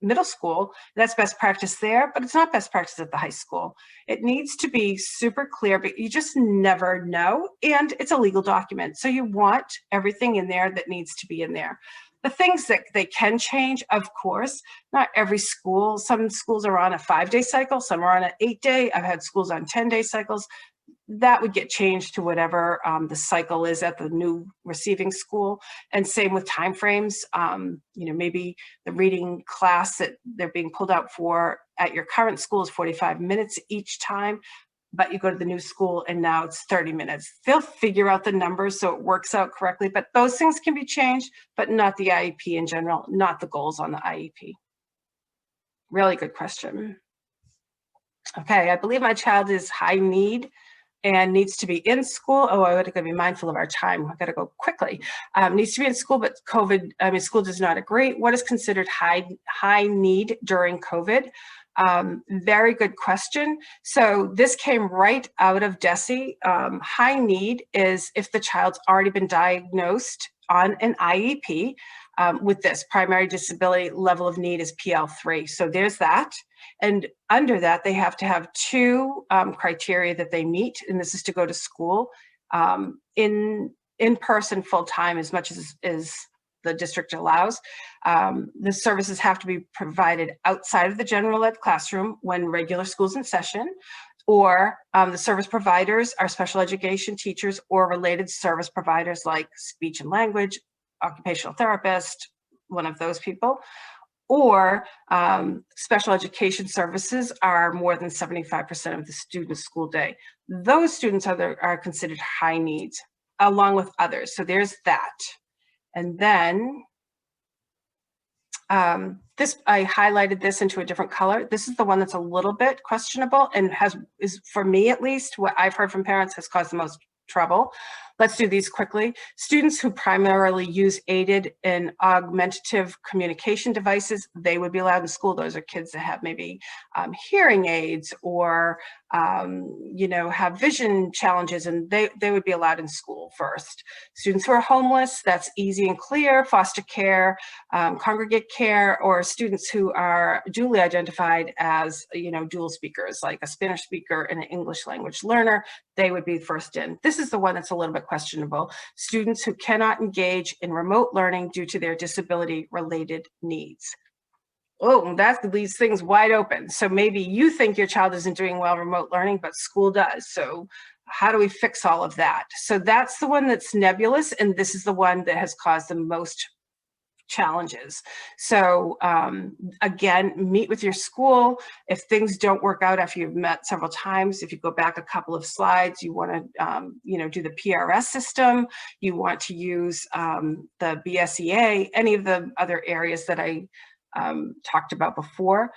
middle school, that's best practice there, but it's not best practice at the high school. It needs to be super clear, but you just never know, and it's a legal document. So you want everything in there that needs to be in there. The things that they can change, of course, not every school. Some schools are on a 5-day cycle, some are on an 8-day. I've had schools on 10-day cycles. That would get changed to whatever the cycle is at the new receiving school. And same with timeframes. Maybe the reading class that they're being pulled out for at your current school is 45 minutes each time. But you go to the new school and now it's 30 minutes. They'll figure out the numbers so it works out correctly, but those things can be changed, but not the IEP in general, not the goals on the IEP. Really good question. Okay, I believe my child is high need and needs to be in school. Oh, I gotta be mindful of our time. I gotta go quickly. Needs to be in school, but school does not agree. What is considered high need during COVID? Very good question. So this came right out of DESE. High need is if the child's already been diagnosed on an IEP with this primary disability level of need is PL3. So there's that. And under that, they have to have 2 criteria that they meet. And this is to go to school in person full-time as much as the district allows. The services have to be provided outside of the general ed classroom when regular school's in session, or the service providers are special education teachers or related service providers like speech and language, occupational therapist, one of those people, or special education services are more than 75% of the student's school day. Those students are considered high needs, along with others. So there's that. And then this, I highlighted this into a different color. This is the one that's a little bit questionable and is, for me at least, what I've heard from parents has caused the most trouble. Let's do these quickly. Students who primarily use aided and augmentative communication devices, they would be allowed in school. Those are kids that have maybe hearing aids or have vision challenges, and they would be allowed in school first. Students who are homeless, that's easy and clear, foster care, congregate care, or students who are duly identified as, dual speakers, like a Spanish speaker and an English language learner, they would be first in. This is the one that's a little bit questionable. Students who cannot engage in remote learning due to their disability-related needs. Oh, that leaves things wide open. So maybe you think your child isn't doing well remote learning, but school does. So how do we fix all of that? So that's the one that's nebulous, and this is the one that has caused the most challenges. So again, meet with your school. If things don't work out after you've met several times, if you go back a couple of slides, you want to do the PRS system, you want to use the BSEA, any of the other areas that I talked about before,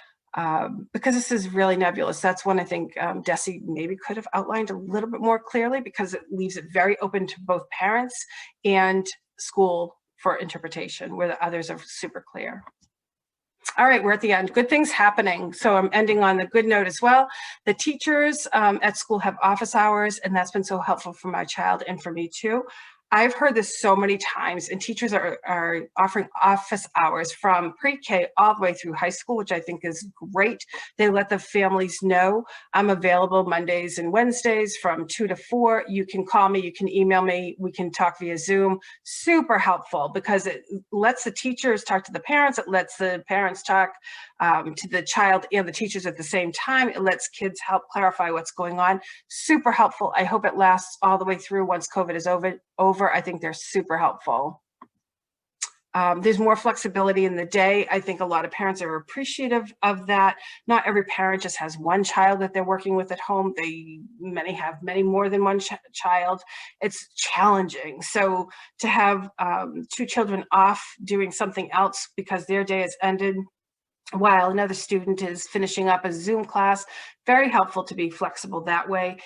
because this is really nebulous. That's one I think Desi maybe could have outlined a little bit more clearly, because it leaves it very open to both parents and school for interpretation, where the others are super clear. All right, we're at the end. Good things happening. So I'm ending on the good note as well. The teachers at school have office hours, and that's been so helpful for my child and for me too. I've heard this so many times, and teachers are offering office hours from pre-K all the way through high school, which I think is great. They let the families know, I'm available Mondays and Wednesdays from 2 to 4. You can call me, you can email me, we can talk via Zoom. Super helpful, because it lets the teachers talk to the parents, it lets the parents talk to the child and the teachers at the same time. It lets kids help clarify what's going on. Super helpful. I hope it lasts all the way through once COVID is over. I think they're super helpful. There's more flexibility in the day. I think a lot of parents are appreciative of that. Not every parent just has one child that they're working with at home. Many have many more than one child. It's challenging. So to have 2 children off doing something else because their day has ended while another student is finishing up a Zoom class, very helpful to be flexible that way.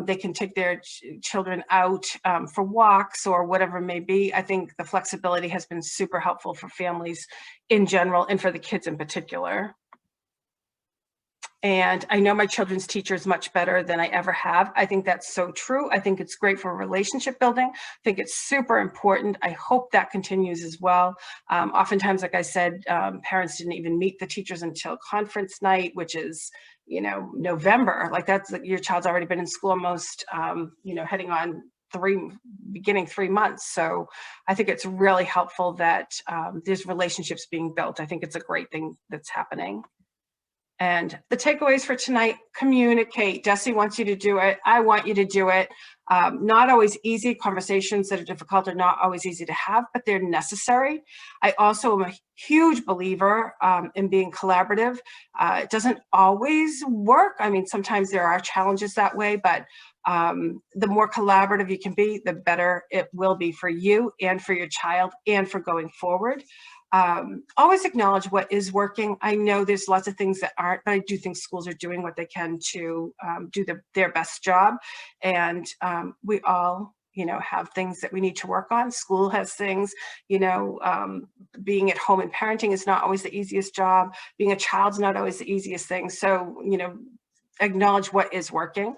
They can take their children out for walks or whatever it may be. I think the flexibility has been super helpful for families in general and for the kids in particular. And I know my children's teacher is much better than I ever have. I think that's so true. I think it's great for relationship building. I think it's super important. I hope that continues as well. Oftentimes, like I said, parents didn't even meet the teachers until conference night, which is, November. Like your child's already been in school almost, heading on beginning 3 months. So I think it's really helpful that there's relationships being built. I think it's a great thing that's happening. And the takeaways for tonight: communicate. Desi wants you to do it. I want you to do it. Not always easy. Conversations that are difficult are not always easy to have, but they're necessary. I also am a huge believer in being collaborative. It doesn't always work. I mean, sometimes there are challenges that way, but the more collaborative you can be, the better it will be for you and for your child and for going forward. Always acknowledge what is working. I know there's lots of things that aren't, but I do think schools are doing what they can to do their best job. And we all, have things that we need to work on. School has things, being at home and parenting is not always the easiest job. Being a child's not always the easiest thing. So, acknowledge what is working.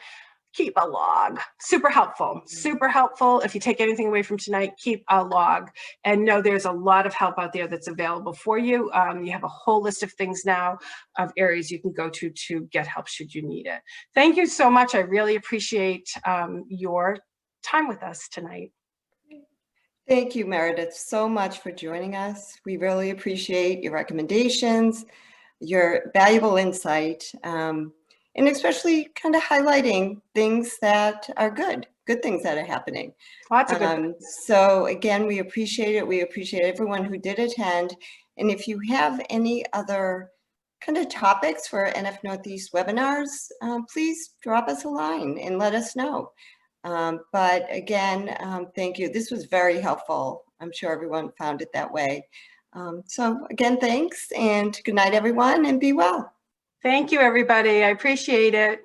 Keep a log. Super helpful. Super helpful. If you take anything away from tonight, keep a log and know there's a lot of help out there that's available for you. You have a whole list of things now of areas you can go to get help should you need it. Thank you so much. I really appreciate your time with us tonight. Thank you, Meredith, so much for joining us. We really appreciate your recommendations, your valuable insight, and especially kind of highlighting things that are good things that are happening. Lots of good So again, we appreciate it. We appreciate everyone who did attend. And if you have any other kind of topics for NF Northeast webinars, please drop us a line and let us know. But again, thank you. This was very helpful. I'm sure everyone found it that way. So again, thanks and good night, everyone, and be well. Thank you, everybody. I appreciate it.